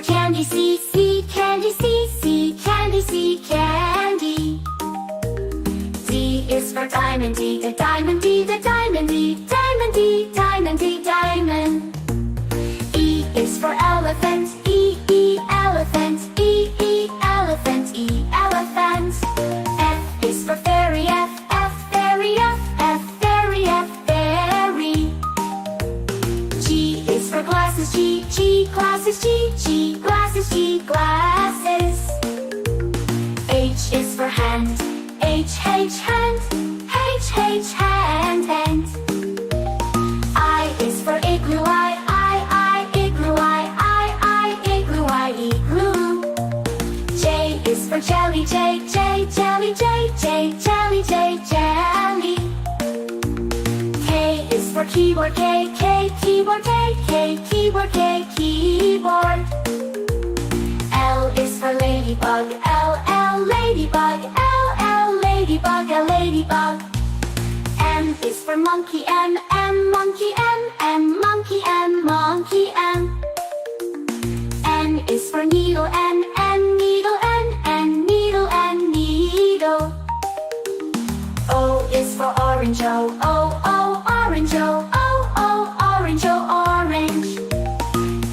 for candy, C, C, candy, C, C, candy, C, candy. D is for diamond, D, the diamond, D, the diamond, D, diamond, D, diamond, D, diamond. E is for elephant, E, E, elephant, E, E, elephant, E, elephant. F is for fairy, F, F, fairy, F, F, fairy, F, fairy. G is for glasses, G, G, glasses, G, G, glasses, G, glasses. H is for hand, H, H, hand, H, H, hand, hand. I is for igloo, I, igloo, I, igloo, I, igloo. J is for jelly, J, J, jelly, J, J, jelly, J, jelly. K is for keyboard, K, K, keyboard, K, K, keyboard, K, keyboard. L is for ladybug, L, L, ladybug, L, L, ladybug, L, ladybug. M is for monkey, M, M, monkey, M, M, monkey, M, monkey, M. N is for needle, N, N, needle, N, N, needle, N, needle. O is for orange, O, O, O, orange, O, O, O, orange, O, orange.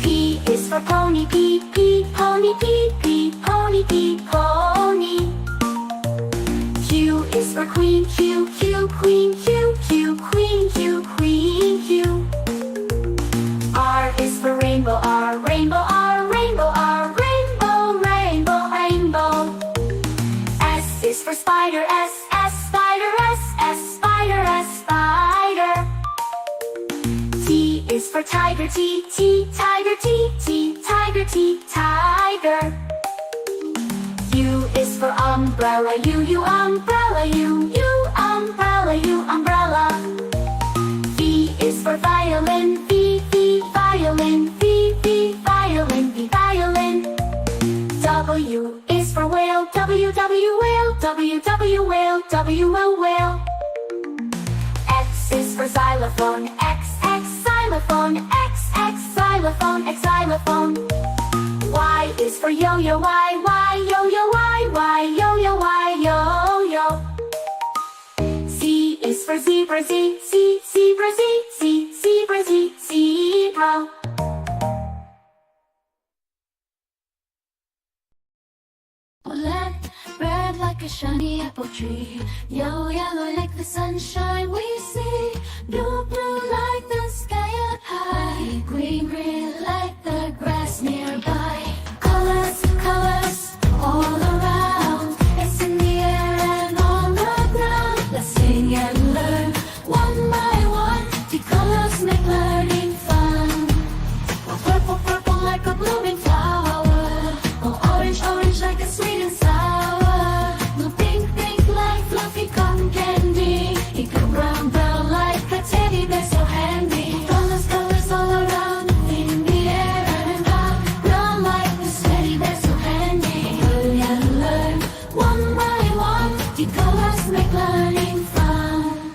P is for pony, P, P, pony, P, P, pony, P, pony. Q is for queen, Q, Q, queen, Q, Q, queen, Q, queen, Q. R is for rainbow, R, rainbow, R, rainbow, R, rainbow, rainbow, rainbow. S is for spider, S, S, spider, S, S, spider, S, spider. T is for tiger, T, T, tiger, T, T, tiger, T, tiger. U is for umbrella, U, U, umbrella, U, U, umbrella, U, umbrella. V is for violin, V, V, violin, V, V, violin, V, violin. W is for whale, W, W, whale, W, W, whale, W, whale. X is for xylophone, X, X, xylophone, X, X, xylophone, X, xylophone. Y is for yo-yo, Y, Y, yo-yo, Y, Y, yo-yo, Y, yo-yo. Z is for zebra, Z, Z, zebra, Z, Z, zebra, Z, zebra. Black, red like a shiny apple tree. Yellow, yellow like the sunshine we see. Blue, blue like the sky up high. Green, green like the grass nearby. Colors, colors all around. It's in the air and on the ground. Let's sing and learn one by one. The colors make learning fun. Oh, purple, purple like a blooming flower. Oh, orange, orange like a sweet and sour. Blue, pink, pink like fluffy cotton candy. Eco brown, brown like a teddy bear so handy. Colors, colors all around in the air and round. Brown like this teddy bear so handy. Learn and learn one by one. The colors make learning fun.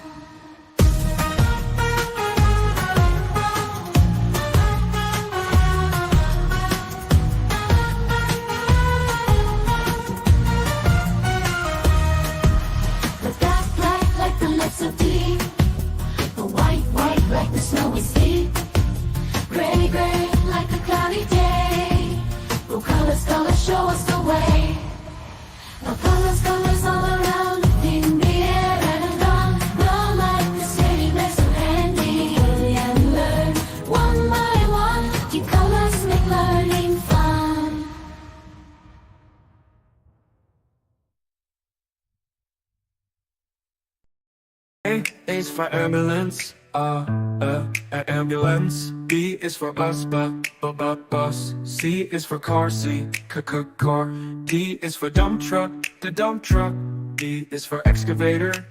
The black, black like the lips of tea. The white, white like the snowy sea. Gray, gray like a cloudy day. Blue colors, colors show us the way. The colors, colors all around in the air and around. Brown like the teddy bear so handy. Learn and learn one by one. The colors make learning fun. A is for ambulance, ambulance. B is for bus, bus. C is for car, car. D is for dump truck, the dump truck. E is for excavator,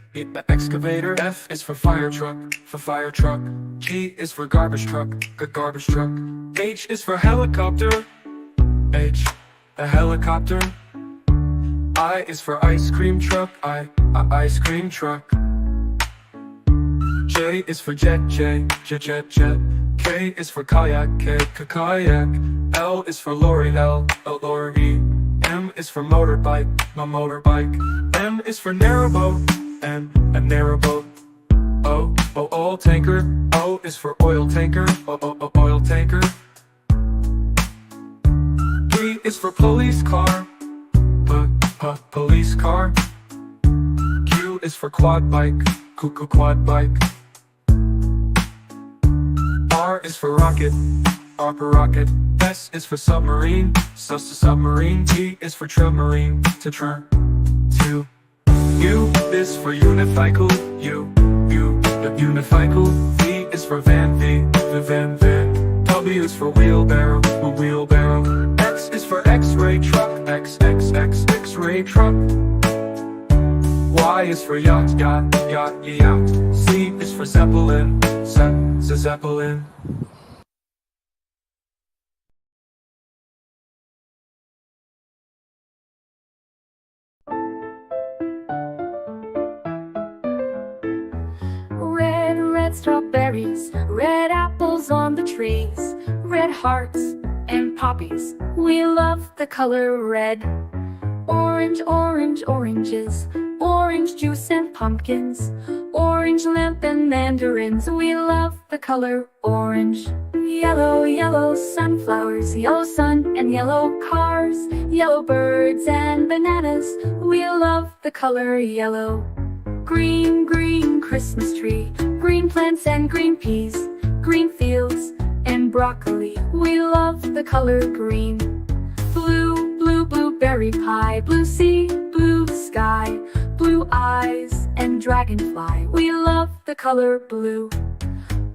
excavator. F is for fire truck, G is for garbage truck, garbage truck. H is for helicopter, H, a helicopter. I is for ice cream truck, ice cream truck. J is for jet, jet. K is for kayak, kayak. L is for lorry, lorry. M is for motorbike, motorbike. N is for narrowboat, N, a narrowboat. O, oil tanker. O is for oil tanker, oil tanker. P is for police car, police car. Q is for quad bike, quad bike. R is for rocket, rocket. S is for submarine, submarine. T is for submarine, to. U is for unicycle, unicycle. V is for van, van. W is for wheelbarrow, wheelbarrow. X is for X-ray truck, X-ray truck. Y is for yacht, yacht. Z is for zeppelin, zeppelin. Red strawberries, red apples on the trees, red hearts and poppies. We love the color red. Orange, oranges, orange juice and pumpkins, orange lamp and mandarins. We love the color orange. Yellow sunflowers, yellow sun and yellow cars, yellow birds and bananas. We love the color yellow. Green Christmas tree, green plants and green peas, green fields and broccoli. We love the color green. Blue blueberry pie, blue sea, blue sky, blue eyes and dragonfly. We love the color blue.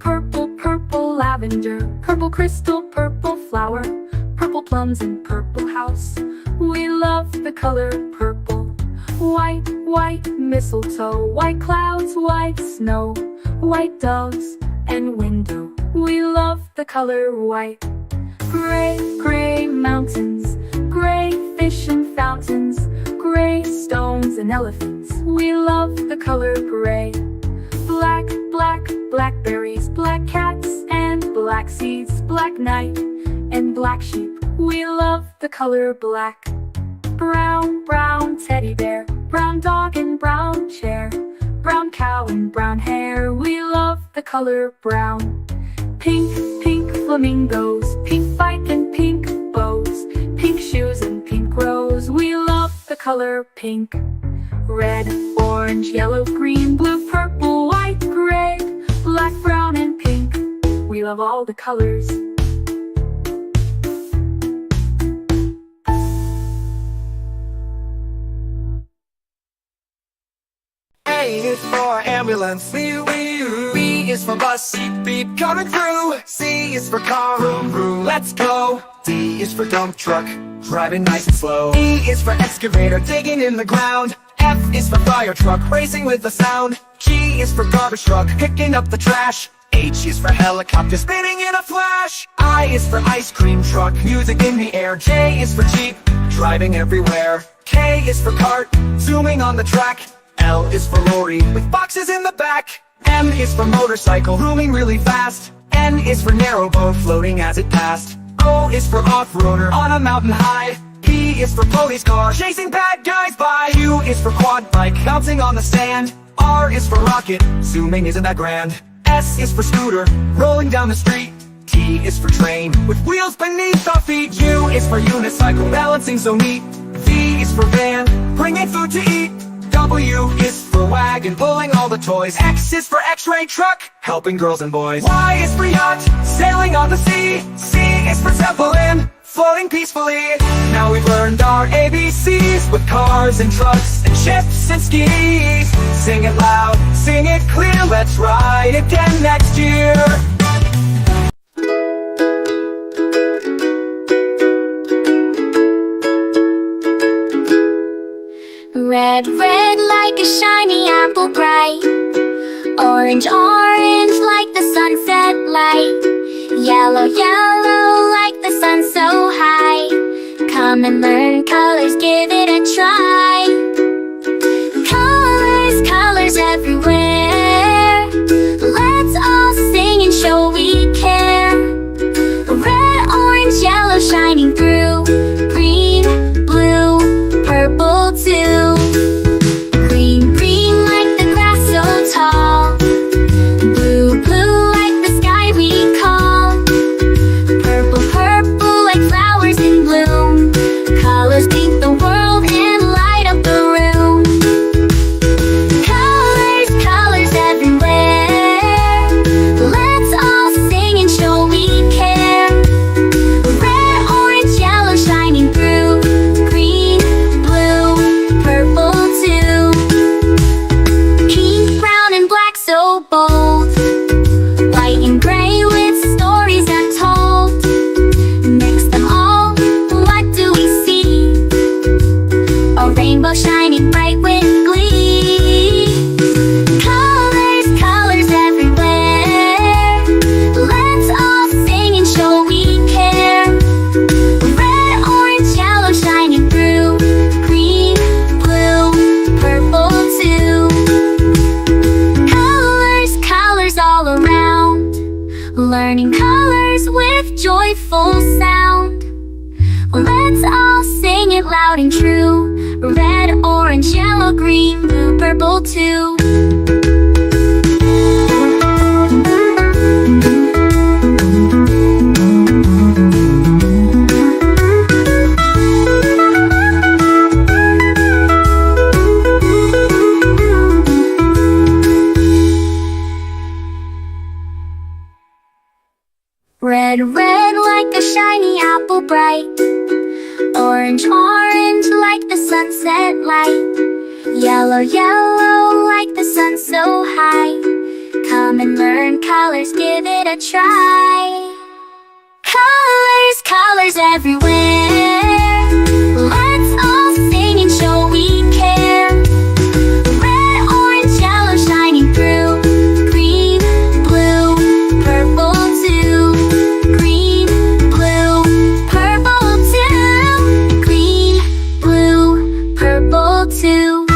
Purple lavender, purple crystal, purple flower, purple plums and purple house. We love the color purple. White mistletoe, white clouds, white snow, white doves and window. We love the color white. Gray mountains, gray fish and fountains, gray stones and elephants. We love the color gray. Blackberries, black cats and black seeds, black night and black sheep. We love the color black. Brown teddy bear, brown dog and brown chair, brown cow and brown hair. We love the color brown. Pink flamingos, pink bike and pink bows, pink shoes and pink rose. We love the color pink. Red, orange, yellow, green, blue, purple, white, gray, black, brown and pink. We love all the colors. A is for ambulance, B is for bus, beep coming through. C is for car, vroom, let's go. D is for dump truck, driving nice and slow. E is for excavator, digging in the ground. F is for fire truck, racing with the sound. G is for garbage truck, picking up the trash. H is for helicopter, spinning in a flash. I is for ice cream truck, music in the air. J is for jeep, driving everywhere. K is for cart, zooming on the track. L is for lorry, with boxes in the back. M is for motorcycle, zooming really fast. N is for narrowboat, floating as it passed. O is for off-roader, on a mountain high. P is for police car, chasing bad guys by. Q is for quad bike, bouncing on the sand. R is for rocket, zooming isn't that grand. S is for scooter, rolling down the street. T is for train, with wheels beneath our feet. U is for unicycle, balancing so neat. V is for van, bringing food to eat. W is for wagon, pulling all the toys. X is for X-ray truck, helping girls and boys. Y is for yacht, sailing on the sea. C is for zeppelin, floating peacefully. Now we've learned our ABCs, with cars and trucks and ships and skis. Sing it loud, sing it clear, let's ride again next year. Red like a shiny apple bright. Orange like the sunset light. Yellow like the sun so high. Come and learn colors, give it a try. Colors everywhere. Let's all sing and show we care. Red, orange, yellow, colors with joyful sound. Let's all sing it loud and true. Red, orange, yellow, green, blue, purple too. Red, red like a shiny apple bright. Orange, orange like the sunset light. Yellow, yellow like the sun so high. Come and learn colors, give it a try. Colors, colors everywhere. Let's all sing and show we care. Red, orange, yellow shining through. Green, blue, purple too. Green, blue, purple too. Green, blue, purple too.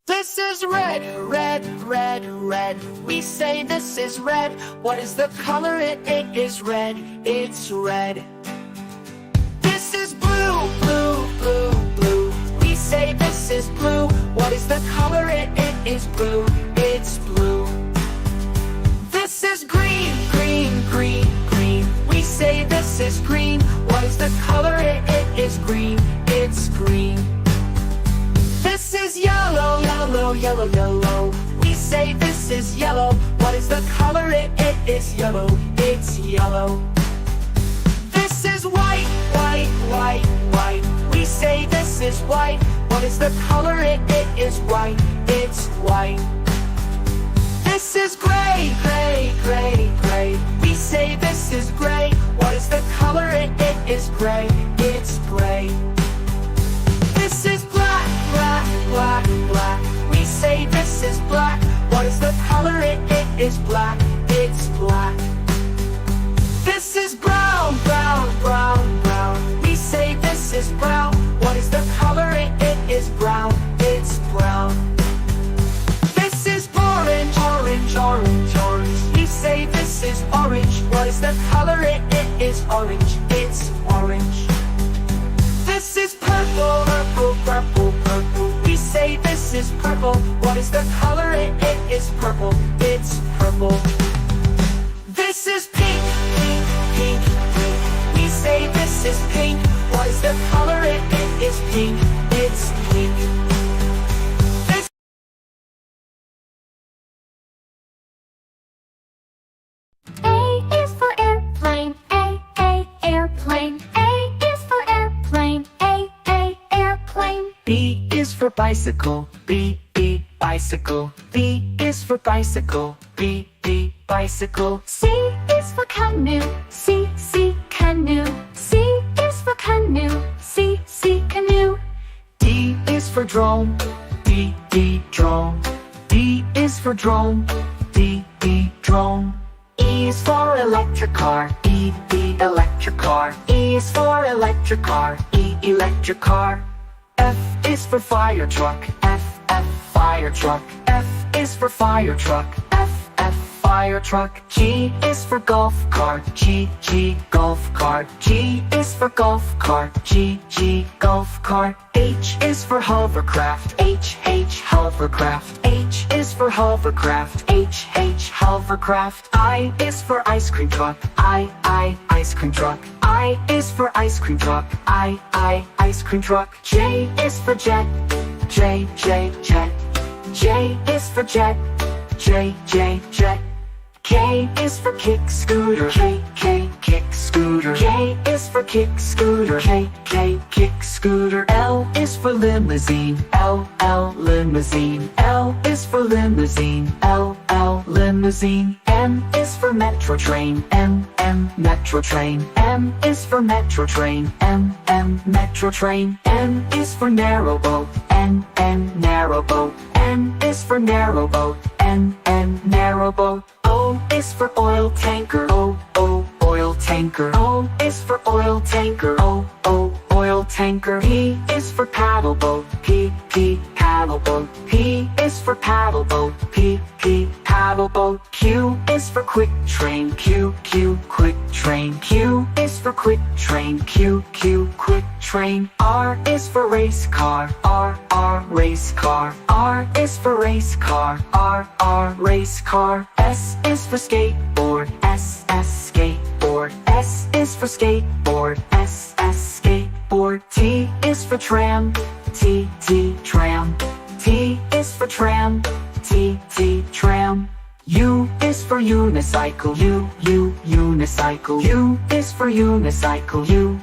This is red, red, red, red. We say this is red. What is the color? It is red. It's red. This is blue, blue, blue, blue. We say this is blue. What is the color? It is blue. It's blue. This is green, green, green, green. We say this is green. What is the color? It is green. It's green. This is yellow, yellow, yellow, yellow. We say this is yellow. What is the color? It is yellow. It's yellow. This is white, white, white, white. We say this is white. What is the color? It is white. It's white. This is gray, gray, gray, gray. We say this is gray. What is the color? It is gray. It's gray. This is black, black, black, black. We say this is black. What is the color? It is black. It's black. This is brown, brown, brown, brown. We say this is brown. What is the color? It is brown. It's brown. This is orange, orange, orange, orange. We say this is orange. What is the color? It is orange. It's orange. This is purple, purple, purple, purple. We say this is purple. What is the color? It is purple. It's purple. This is pink, pink, pink, pink. We say this is pink. What is the color? It is pink. It's pink. This A is for airplane. A, airplane. A is for airplane. A, airplane. B is for bicycle. B, bicycle. B is for bicycle. B, bicycle. C is for canoe. C, canoe. C is for canoe. C, canoe. D is for drone. D, drone. D is for drone. D, drone. E is for electric car. E, electric car. E is for electric car. E, electric car. F is for fire truck. F, fire truck. F is for fire truck. F, fire truck. G is for golf cart. G, golf cart. G is for golf cart. G, golf cart. H is for hovercraft. H, hovercraft. H is for hovercraft. H, hovercraft. I is for ice cream truck. I, ice cream truck. I is for ice cream truck. I, ice cream truck. J is for jet. J, jet. J is for jet. J, jet. K is for kick scooter. K, kick scooter. K is for kick scooter. K, kick scooter. L is for limousine. L, limousine. L is for limousine. L, limousine. M is for metro train. M, metro train. M is for metro train. M, metro train. N is for narrow boat. N, narrow boat. N is for narrow boat. N, narrow boat. O is for oil tanker. O, oil tanker. O is for oil tanker. O, oil tanker. P is for paddle boat. P, paddle boat. P is for paddle boat. P, paddle boat. Q is for quick train. Q, quick train. Q is for quick train. Q, quick train. R is for race car. R, race car. R is for race car. R, race car. S is for skateboard. S, skateboard. S is for skateboard. S, skateboard. T is for tram. T, tram. T is for tram. T, tram. U is for unicycle. U, unicycle. U is for unicycle. U,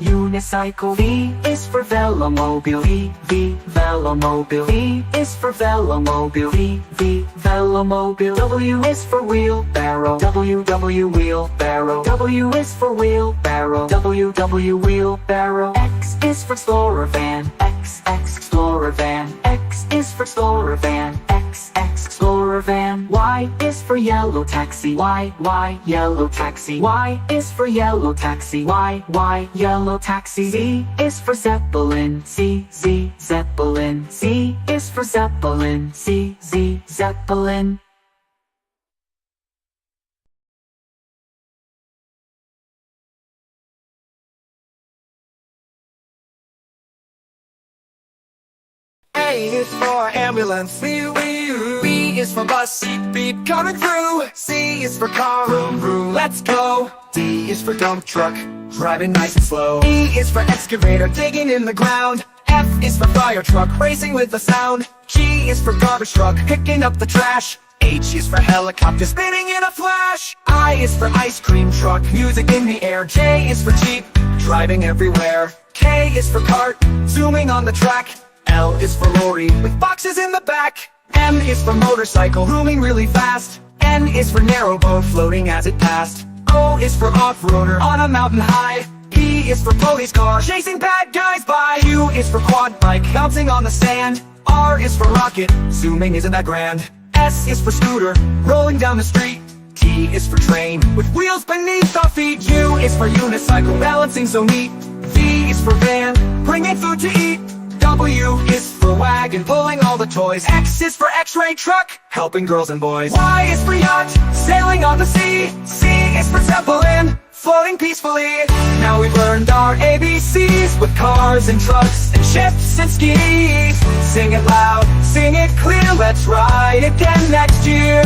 unicycle. V is for velomobile. V, velomobile. V is for velomobile. V, velomobile. W is for wheelbarrow. W, wheelbarrow. W is for wheelbarrow. W, wheelbarrow. X is for explorer van. X, explorer van. X is for explorer van. X, explorer van. Y is for yellow taxi. Y, yellow taxi. Y is for yellow taxi. Y, yellow taxi. Z is for zeppelin. Z, zeppelin. Z is for zeppelin. Z, zeppelin. A is for ambulance. B is for bus. Beep, beep, coming through. C is for car. Vroom, vroom, let's go. D is for dump truck, driving nice and slow. E is for excavator, digging in the ground. F is for fire truck, racing with the sound. G is for garbage truck, picking up the trash. H is for helicopter, spinning in a flash. I is for ice cream truck, music in the air. J is for jeep, driving everywhere. K is for cart, zooming on the track. L is for lorry, with boxes in the back. M is for motorcycle, zooming really fast. N is for narrow boat, floating as it passed. O is for off-roader, on a mountain high. P is for police car, chasing bad guys by. Q is for quad bike, bouncing on the sand. R is for rocket, zooming isn't that grand. S is for scooter, rolling down the street. T is for train, with wheels beneath our feet. U is for unicycle, balancing so neat. V is for van, bringing food to eat. W is for wagon, pulling all the toys. X is for x-ray truck, helping girls and boys. Y is for yacht, sailing on the sea. C is for zeppelin, floating peacefully. Now we've learned our ABCs with cars and trucks and ships and skis. Sing it loud, sing it clear, let's ride again next year.